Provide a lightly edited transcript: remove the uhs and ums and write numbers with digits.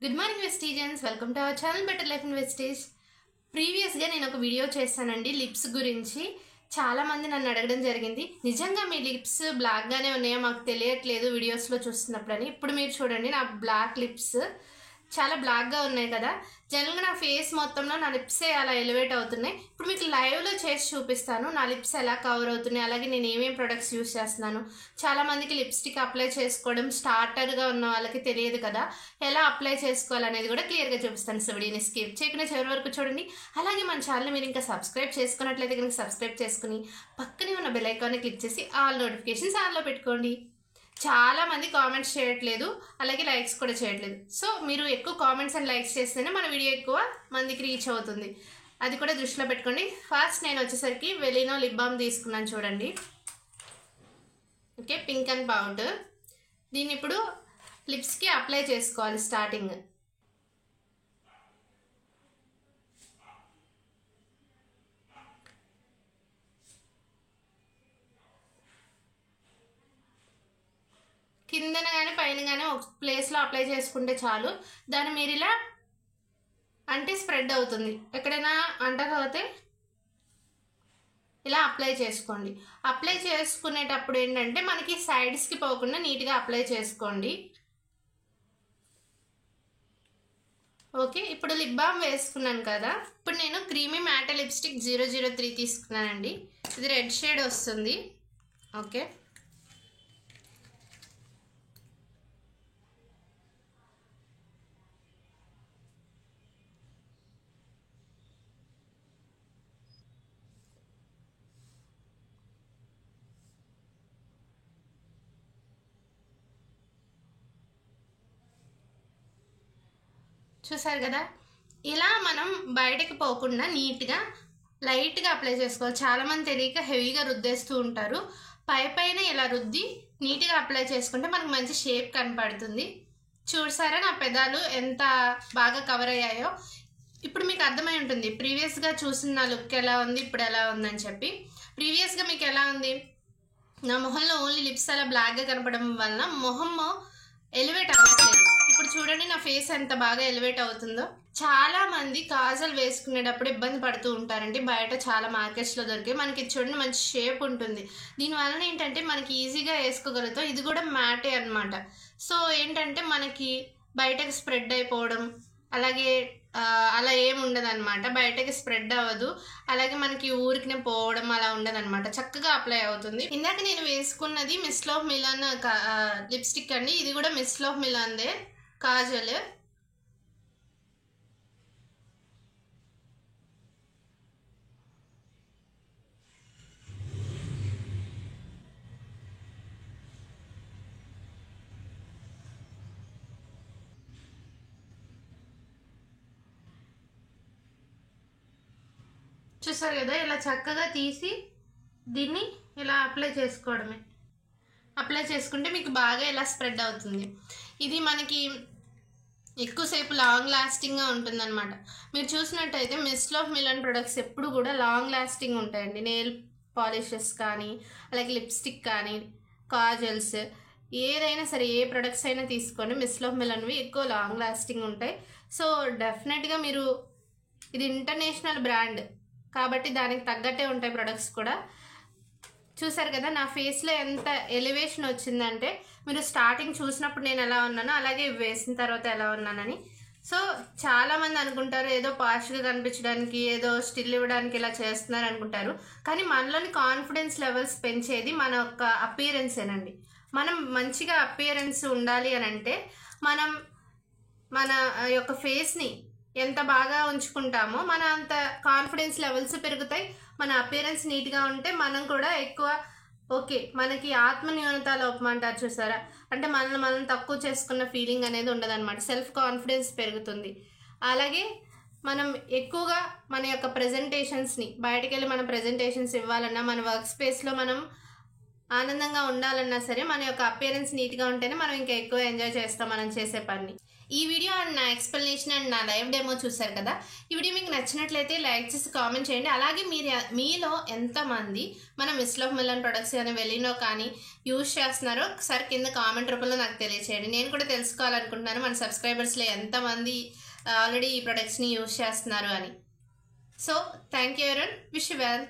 Good morning వెస్టీజియన్స్, welcome to our channel better life in Vestige. ప్రీవియస్గా నేను ఒక video చేశానండి లిప్స్ గురించి. చాలామంది నన్ను అడగడం జరిగింది, నిజంగా మీ లిప్స్ బ్లాక్గానే ఉన్నాయో మాకు తెలియట్లేదు వీడియోస్లో చూస్తున్నప్పుడని. ఇప్పుడు మీరు చూడండి, నా బ్లాక్ లిప్స్ చాలా బ్లాక్గా ఉన్నాయి కదా. జనరల్గా నా ఫేస్ మొత్తంలో నా లిప్సే అలా ఎలివేట్ అవుతున్నాయి. ఇప్పుడు మీకు లైవ్లో చేసి చూపిస్తాను నా లిప్స్ ఎలా కవర్ అవుతున్నాయి, అలాగే నేను ఏమేమి ప్రొడక్ట్స్ యూస్ చేస్తున్నాను. చాలామందికి లిప్స్టిక్ అప్లై చేసుకోవడం స్టార్టర్గా ఉన్న వాళ్ళకి తెలియదు కదా, ఎలా అప్లై చేసుకోవాలనేది కూడా క్లియర్గా చూపిస్తాను. సో వీడియోని స్కిప్ చేయకుండా చివరి వరకు చూడండి. అలాగే మన ఛానల్ మీరు ఇంకా సబ్స్క్రైబ్ చేసుకున్నట్లయితే కనుక సబ్స్క్రైబ్ చేసుకుని పక్కనే ఉన్న బెల్ ఐకాన్ని క్లిక్ చేసి ఆల్ నోటిఫికేషన్స్ ఆన్లో పెట్టుకోండి. చాలా మంది కామెంట్స్ చేయట్లేదు, అలాగే లైక్స్ కూడా చేయట్లేదు. సో మీరు ఎక్కువ కామెంట్స్ అండ్ లైక్స్ చేస్తేనే మన వీడియో ఎక్కువ మందికి రీచ్ అవుతుంది, అది కూడా దృష్టిలో పెట్టుకోండి. ఫస్ట్ నేను వచ్చేసరికి వెలినో లిప్ బామ్ తీసుకున్నాను చూడండి. Okay, pink and powder. దీన్ని ఇప్పుడు లిప్స్కి అప్లై చేసుకోవాలి. స్టార్టింగ్ కిందన కానీ పైన కానీ ఒక ప్లేస్లో అప్లై చేసుకుంటే చాలు. దాన్ని మీరు ఇలా అంటే స్ప్రెడ్ అవుతుంది. ఎక్కడైనా అంటకపోతే ఇలా అప్లై చేసుకోండి. అప్లై చేసుకునేటప్పుడు ఏంటంటే మనకి సైడ్స్కి పోకుండా నీట్గా అప్లై చేసుకోండి. ఓకే, ఇప్పుడు లిప్ బామ్ వేసుకున్నాను కదా. ఇప్పుడు నేను క్రీమీ మ్యాట్ లిప్స్టిక్ 003 తీసుకున్నానండి. ఇది రెడ్ షేడ్ వస్తుంది. ఓకే, చూసారు కదా. ఇలా మనం బయటకు పోకుండా నీట్గా లైట్గా అప్లై చేసుకోవాలి. చాలామంది తెలియక హెవీగా రుద్దేస్తూ ఉంటారు. పైన ఇలా రుద్ది నీట్గా అప్లై చేసుకుంటే మనకు మంచి షేప్ కనపడుతుంది. చూసారా నా పెదాలు ఎంత బాగా కవర్ అయ్యాయో. ఇప్పుడు మీకు అర్థమై ఉంటుంది ప్రీవియస్గా చూసిన నా లుక్ ఎలా ఉంది, ఇప్పుడు ఎలా ఉందని చెప్పి. ప్రీవియస్గా మీకు ఎలా ఉంది, నా మొహంలో ఓన్లీ లిప్స్ అలా బ్లాక్గా కనపడడం వలన మొహం ఎలివేట్ అవ్వట్లేదు. ఇప్పుడు చూడండి నా ఫేస్ ఎంత బాగా ఎలివేట్ అవుతుందో. చాలా మంది కాజల్ వేసుకునేటప్పుడు ఇబ్బంది పడుతూ ఉంటారండి. బయట చాలా మార్కెట్స్లో దొరికే మనకి చూడండి మంచి షేప్ ఉంటుంది. దీనివల్ల ఏంటంటే మనకి ఈజీగా వేసుకోగలుగుతాం. ఇది కూడా మ్యాటే అనమాట. సో ఏంటంటే మనకి బయటకు స్ప్రెడ్ అయిపోవడం అలాగే అలా ఏమి ఉండదు అనమాట. బయటకి స్ప్రెడ్ అవ్వదు, అలాగే మనకి ఊరికినే పోవడం అలా ఉండదు అనమాట. చక్కగా అప్లై అవుతుంది. ఇందాక నేను వేసుకున్నది మిస్ ఆఫ్ మిలాన్ లిప్స్టిక్ అండి. ఇది కూడా మిస్ ఆఫ్ మిలాన్దే కాజల్. చూసారు కదా, ఇలా చక్కగా తీసి దీన్ని ఇలా అప్లై చేసుకోవడమే. అప్లై చేసుకుంటే మీకు బాగా ఇలా స్ప్రెడ్ అవుతుంది. ఇది మనకి ఎక్కువసేపు లాంగ్ లాస్టింగ్గా ఉంటుందన్నమాట. మీరు చూసినట్టయితే మిస్ ఆఫ్ మిలాన్ ప్రొడక్ట్స్ ఎప్పుడు కూడా లాంగ్ లాస్టింగ్ ఉంటాయండి. నెయిల్ పాలిషెస్ కానీ అలాగే లిప్స్టిక్ కానీ కాజల్స్ ఏదైనా సరే, ఏ ప్రొడక్ట్స్ అయినా తీసుకోండి, మిస్ ఆఫ్ మిలాన్వి ఎక్కువ లాంగ్ లాస్టింగ్ ఉంటాయి. సో డెఫినెట్గా మీరు, ఇది ఇంటర్నేషనల్ బ్రాండ్ కాబట్టి దానికి తగ్గట్టే ఉంటాయి ప్రొడక్ట్స్ కూడా. చూసారు కదా నా ఫేస్లో ఎంత ఎలివేషన్ వచ్చిందంటే, మీరు స్టార్టింగ్ చూసినప్పుడు నేను ఎలా ఉన్నానో అలాగే వేసిన తర్వాత ఎలా ఉన్నానని. సో చాలామంది అనుకుంటారు ఏదో పాష్గా కనిపించడానికి, ఏదో స్టిల్ ఇవ్వడానికి ఇలా చేస్తున్నారు అనుకుంటారు. కానీ మనలోని కాన్ఫిడెన్స్ లెవెల్స్ పెంచేది మన యొక్క అపియరెన్సేనండి. మనం మంచిగా అపియరెన్స్ ఉండాలి అని అంటే మనం మన యొక్క ఫేస్ని ఎంత బాగా ఉంచుకుంటామో మన అంత కాన్ఫిడెన్స్ లెవెల్స్ పెరుగుతాయి. మన అపియరెన్స్ నీట్గా ఉంటే మనం కూడా ఎక్కువ ఓకే, మనకి ఆత్మన్యూనత లోపం అంటారు చూసారా, అంటే మనం తక్కువ చేసుకున్న ఫీలింగ్ అనేది ఉండదన్నమాట. సెల్ఫ్ కాన్ఫిడెన్స్ పెరుగుతుంది. అలాగే మనం ఎక్కువగా మన యొక్క ప్రజెంటేషన్స్ని బయటకు వెళ్ళి మనం ప్రజెంటేషన్స్ ఇవ్వాలన్నా, మన వర్క్ స్పేస్లో మనం ఆనందంగా ఉండాలన్నా సరే మన యొక్క అపియరెన్స్ నీట్గా ఉంటేనే మనం ఇంకా ఎక్కువ ఎంజాయ్ చేస్తాం మనం చేసే పని. ఈ వీడియో అండ్ నా ఎక్స్ప్లెనేషన్ అండ్ నా లైవ్ డెమో చూసారు కదా. ఈ వీడియో మీకు నచ్చినట్లయితే లైక్ చేసి కామెంట్ చేయండి. అలాగే మీలో ఎంతమంది మన మిస్ లవ్ మిలన్ ప్రొడక్ట్స్ కానీ వెలినో కానీ యూజ్ చేస్తున్నారో ఒకసారి కింద కామెంట్ రూపంలో నాకు తెలియచేయండి. నేను కూడా తెలుసుకోవాలనుకుంటున్నాను మన సబ్స్క్రైబర్స్లో ఎంతమంది ఆల్రెడీ ఈ ప్రొడక్ట్స్ని యూజ్ చేస్తున్నారు అని. So thank you everyone, wish you well.